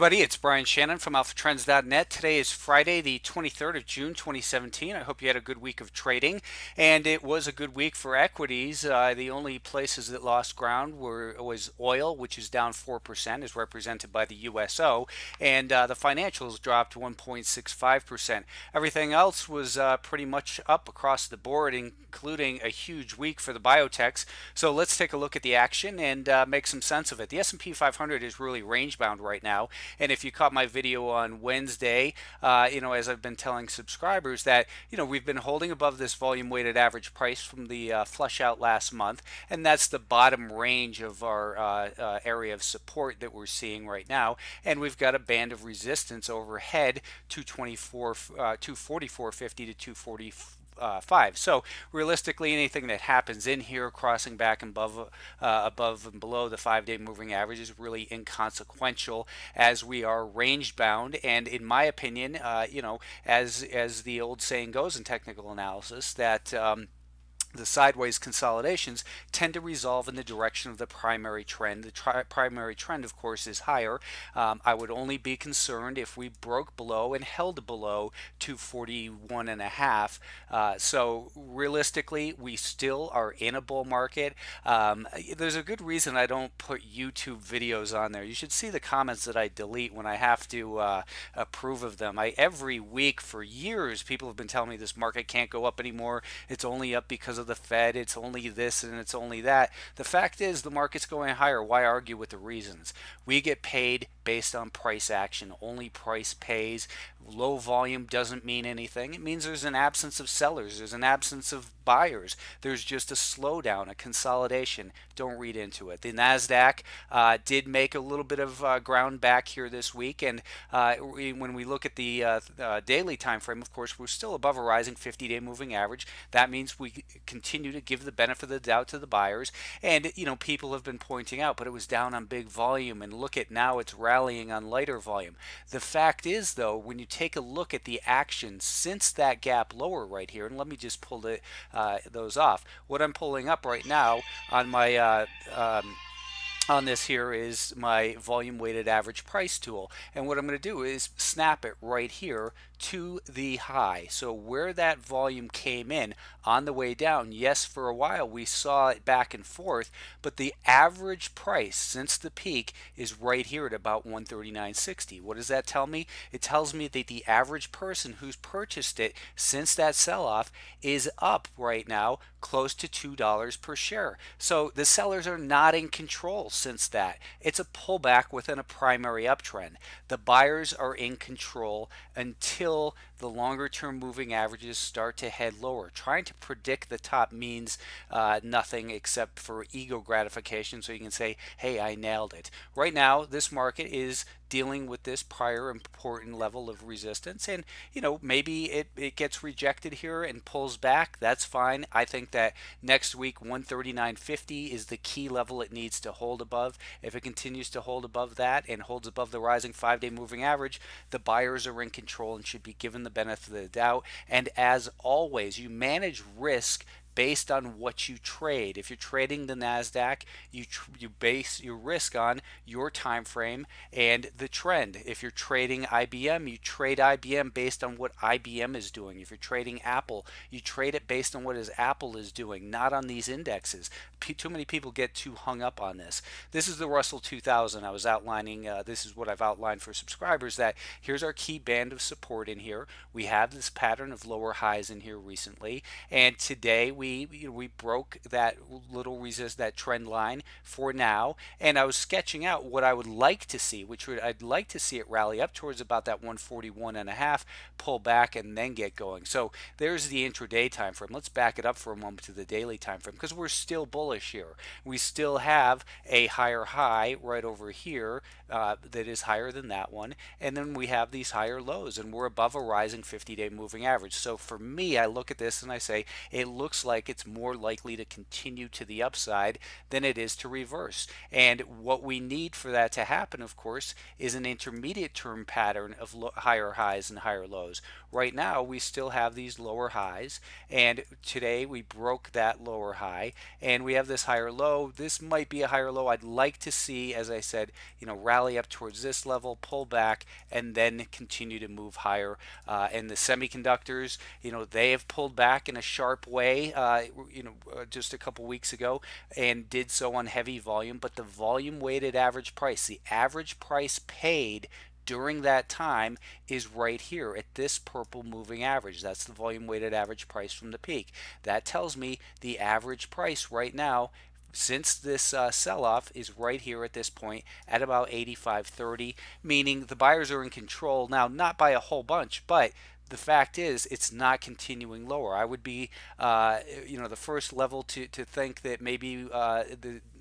Buddy, it's Brian Shannon from AlphaTrends.net. Today is Friday, the 23rd of June, 2017. I hope you had a good week of trading, and it was a good week for equities. The only places that lost ground was oil, which is down 4%, as represented by the USO, and the financials dropped 1.65%. Everything else was pretty much up across the board, including a huge week for the biotechs. So let's take a look at the action and make some sense of it. The S&P 500 is really range bound right now. And if you caught my video on Wednesday, as I've been telling subscribers that, we've been holding above this volume weighted average price from the flush out last month. And that's the bottom range of our area of support that we're seeing right now. And we've got a band of resistance overhead, 244.50 to 245. So realistically, anything that happens in here crossing back above and below the 5-day moving average is really inconsequential, as we are range bound. And in my opinion, as the old saying goes in technical analysis, that the sideways consolidations tend to resolve in the direction of the primary trend. The primary trend, of course, is higher. I would only be concerned if we broke below and held below 241.5. So realistically, we still are in a bull market. There's a good reason I don't put YouTube videos on there. You should see the comments that I delete when I have to approve of them. Every week for years, people have been telling me this market can't go up anymore. It's only up because of the Fed, it's only this and it's only that. The fact is the market's going higher. Why argue with the reasons? We get paid based on price action. Only price pays. Low volume doesn't mean anything. It means there's an absence of sellers. There's an absence of buyers. There's just a slowdown, a consolidation. Don't read into it. The NASDAQ did make a little bit of ground back here this week, and when we look at the daily time frame, of course, we're still above a rising 50-day moving average. That means we continue to give the benefit of the doubt to the buyers. And people have been pointing out, but it was down on big volume, and look at now it's rallying on lighter volume. The fact is, though, when you take a look at the action since that gap lower right here, and let me just pull those off. What I'm pulling up right now on my on this here is my volume weighted average price tool, and what I'm going to do is snap it right here to the high. So where that volume came in on the way down, yes, for a while we saw it back and forth, but the average price since the peak is right here at about 139.60. What does that tell me? It tells me that the average person who's purchased it since that sell-off is up right now close to $2 per share. So the sellers are not in control since that. It's a pullback within a primary uptrend. The buyers are in control until the longer term moving averages start to head lower. Trying to predict the top means nothing except for ego gratification, so you can say, hey, I nailed it. Right now, this market is dealing with this prior important level of resistance, and maybe it gets rejected here and pulls back. That's fine. I think that next week 139.50 is the key level it needs to hold above. If it continues to hold above that and holds above the rising 5-day moving average, the buyers are in control and should be given the benefit of the doubt. And as always, you manage risk based on what you trade. If you're trading the NASDAQ, you base your risk on your time frame and the trend. If you're trading IBM, you trade IBM based on what IBM is doing. If you're trading Apple, you trade it based on what Apple is doing, not on these indexes. Too many people get too hung up on this. This is the Russell 2000. I was outlining, this is what I've outlined for subscribers, that here's our key band of support in here. We have this pattern of lower highs in here recently, and today we broke that that trend line for now, and I was sketching out what I would like to see, I'd like to see it rally up towards about that 141.5, pull back, and then get going. So there's the intraday time frame. Let's back it up for a moment to the daily time frame, because we're still bullish here. We still have a higher high right over here that is higher than that one, and then we have these higher lows, and we're above a rising 50-day moving average. So for me, I look at this and I say it looks like it's more likely to continue to the upside than it is to reverse. And what we need for that to happen, of course, is an intermediate term pattern of higher highs and higher lows. Right now, we still have these lower highs, and today we broke that lower high, and we have this higher low. This might be a higher low. I'd like to see, as I said, rally up towards this level, pull back, and then continue to move higher. And the semiconductors, they have pulled back in a sharp way, just a couple weeks ago, and did so on heavy volume. But the volume weighted average price, the average price paid during that time, is right here at this purple moving average. That's the volume weighted average price from the peak. That tells me the average price right now since this sell-off is right here at this point at about 85.30, meaning the buyers are in control now, not by a whole bunch, but the fact is it's not continuing lower. I would be the first level to think that maybe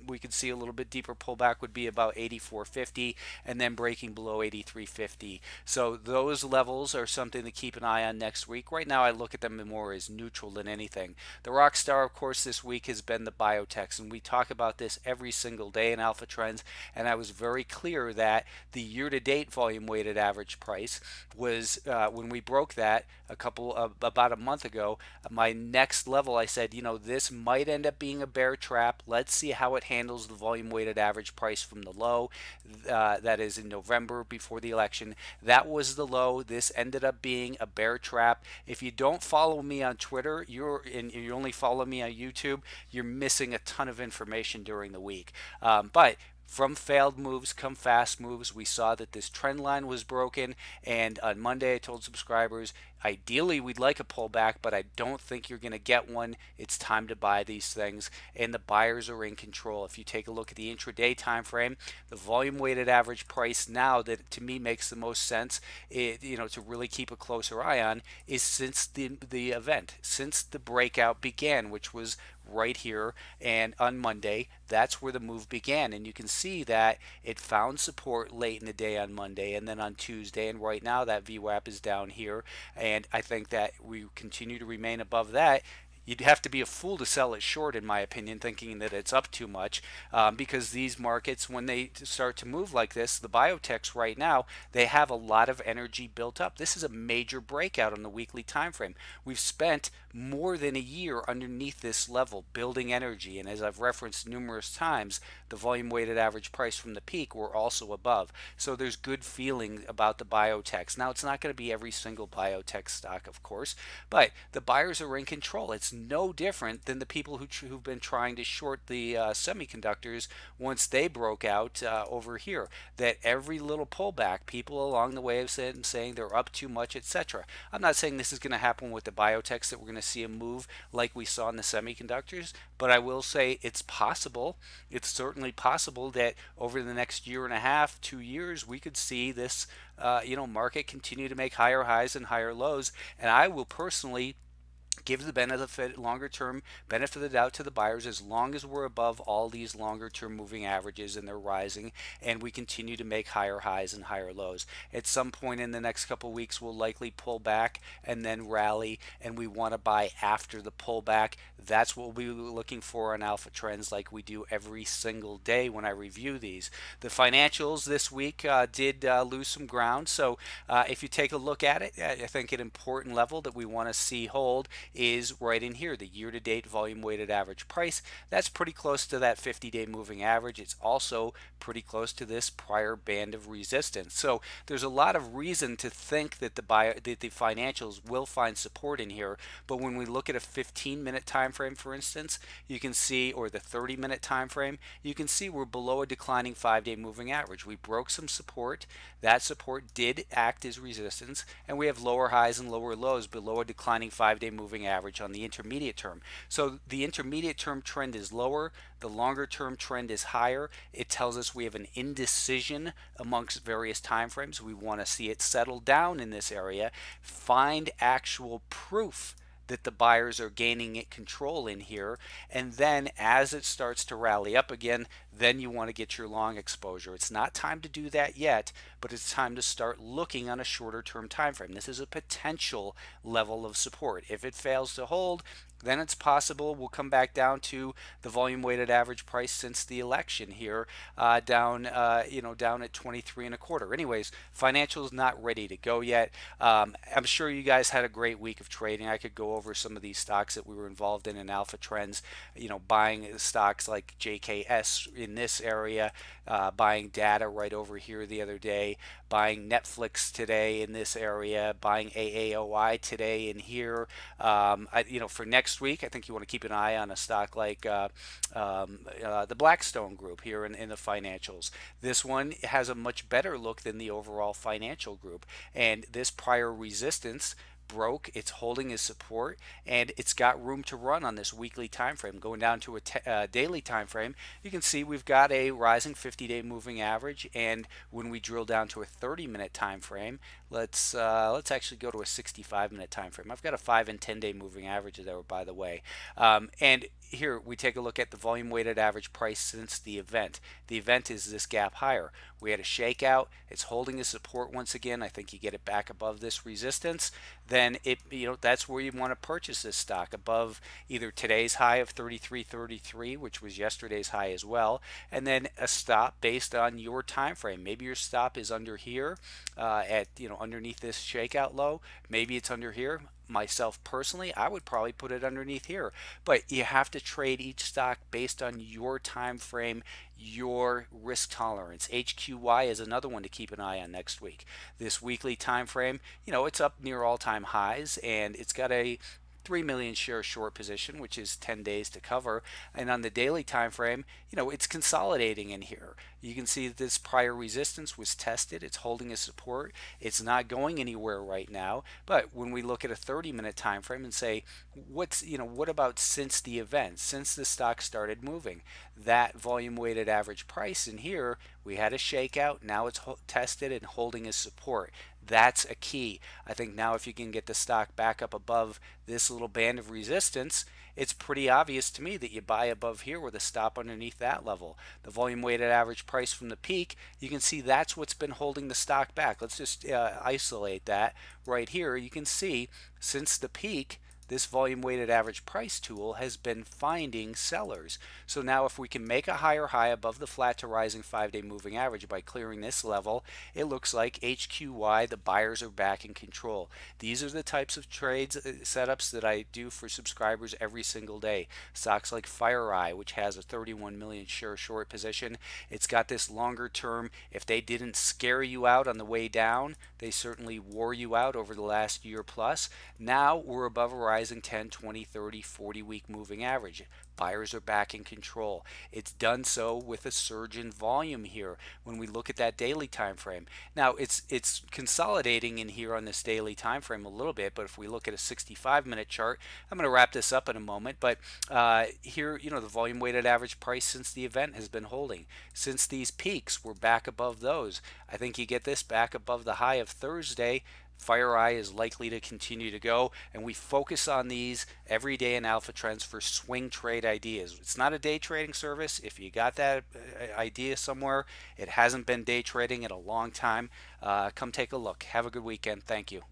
we could see a little bit deeper pullback would be about 84.50 and then breaking below 83.50. So those levels are something to keep an eye on next week. Right now I look at them more as neutral than anything. The rock star, of course, this week has been the biotechs, and we talk about this every single day in Alpha Trends, and I was very clear that the year-to-date volume weighted average price was when we broke that about a month ago, my next level, I said, this might end up being a bear trap. Let's see how it handles the volume weighted average price from the low, that is in November before the election. That was the low. This ended up being a bear trap. If you don't follow me on Twitter, you only follow me on YouTube, you're missing a ton of information during the week. But from failed moves come fast moves. We saw that this trend line was broken, and on Monday I told subscribers ideally we'd like a pullback, but I don't think you're going to get one. It's time to buy these things, and the buyers are in control. If you take a look at the intraday time frame, the volume weighted average price now that to me makes the most sense, to really keep a closer eye on, is since the event, since the breakout began, which was right here, and on Monday, that's where the move began. And you can see that it found support late in the day on Monday and then on Tuesday, and right now that VWAP is down here, and I think that we continue to remain above that. You'd have to be a fool to sell it short, in my opinion, thinking that it's up too much, because these markets, when they start to move like this, the biotechs right now, they have a lot of energy built up. This is a major breakout on the weekly time frame. We've spent more than a year underneath this level building energy, and as I've referenced numerous times, the volume weighted average price from the peak were also above. So there's good feeling about the biotechs. Now, it's not going to be every single biotech stock, of course, but the buyers are in control. It's no different than the people who've been trying to short the semiconductors once they broke out over here. That every little pullback, people along the way have said saying they're up too much, etc. I'm not saying this is going to happen with the biotechs, that we're going to see a move like we saw in the semiconductors, but I will say it's possible. It's certainly possible that over the next year and a half, 2 years, we could see this market continue to make higher highs and higher lows, and I will personally give the benefit, longer term benefit of the doubt to the buyers as long as we're above all these longer term moving averages and they're rising, and we continue to make higher highs and higher lows. At some point in the next couple weeks, we'll likely pull back and then rally, and we want to buy after the pullback. That's what we'll be looking for on Alpha Trends, like we do every single day when I review these. The financials this week did lose some ground, so if you take a look at it, I think an important level that we want to see hold is right in here, the year-to-date volume weighted average price. That's pretty close to that 50-day moving average. It's also pretty close to this prior band of resistance. So there's a lot of reason to think that the financials will find support in here. But when we look at a 15-minute time frame, for instance, you can see, or the 30-minute time frame, you can see we're below a declining 5-day moving average. We broke some support. That support did act as resistance, and we have lower highs and lower lows below a declining 5-day moving average on the intermediate term. So the intermediate term trend is lower, the longer term trend is higher. It tells us we have an indecision amongst various time frames. We want to see it settle down in this area, find actual proof that the buyers are gaining control in here, and then as it starts to rally up again, then you want to get your long exposure. It's not time to do that yet, but it's time to start looking on a shorter term time frame. This is a potential level of support. If it fails to hold, then it's possible we'll come back down to the volume weighted average price since the election here, down down at 23 and a quarter. Anyways, financials not ready to go yet. I'm sure you guys had a great week of trading. I could go over some of these stocks that we were involved in Alpha Trends, buying stocks like JKS in this area, buying data right over here the other day, buying Netflix today in this area, buying AAOI today in here. For next week, I think you want to keep an eye on a stock like the Blackstone Group here in the financials. This one has a much better look than the overall financial group, and this prior resistance broke. It's holding as support, and it's got room to run on this weekly time frame. Going down to a daily time frame, you can see we've got a rising 50-day moving average, and when we drill down to a 30-minute time frame, let's actually go to a 65-minute time frame. I've got a 5 and 10-day moving average there, by the way. And here we take a look at the volume weighted average price since the event. The event is this gap higher. We had a shakeout. It's holding a support once again. I think you get it back above this resistance. Then that's where you want to purchase this stock, above either today's high of 33.33, which was yesterday's high as well, and then a stop based on your time frame. Maybe your stop is under here, at underneath this shakeout low. Maybe it's under here. Myself personally, I would probably put it underneath here, but you have to trade each stock based on your time frame, your risk tolerance. HQY is another one to keep an eye on next week. This weekly time frame, it's up near all-time highs, and it's got a 3 million share short position, which is 10 days to cover. And on the daily time frame, it's consolidating in here. You can see that this prior resistance was tested. It's holding a support. It's not going anywhere right now. But when we look at a 30-minute time frame and say, what about since the event, since the stock started moving, that volume weighted average price in here, we had a shakeout. Now it's tested and holding a support. That's a key. I think now if you can get the stock back up above this little band of resistance, it's pretty obvious to me that you buy above here with a stop underneath that level. The volume weighted average price from the peak, you can see that's what's been holding the stock back. Let's just isolate that right here. You can see since the peak, this volume weighted average price tool has been finding sellers. So now if we can make a higher high above the flat to rising 5-day moving average by clearing this level, it looks like HQY, the buyers are back in control. These are the types of trades setups that I do for subscribers every single day. Stocks like FireEye, which has a 31 million share short position. It's got this longer term. If they didn't scare you out on the way down, they certainly wore you out over the last year plus. Now we're above a rising 10, 20, 30, 40 week moving average. Buyers are back in control. It's done so with a surge in volume here when we look at that daily time frame. Now it's consolidating in here on this daily time frame a little bit, but if we look at a 65-minute chart, I'm going to wrap this up in a moment, but here, the volume weighted average price since the event has been holding. Since these peaks, we're back above those. I think you get this back above the high of Thursday, FireEye is likely to continue to go, and we focus on these every day in Alpha Trends for swing trade ideas. It's not a day trading service. If you got that idea somewhere, it hasn't been day trading in a long time, come take a look. Have a good weekend. Thank you.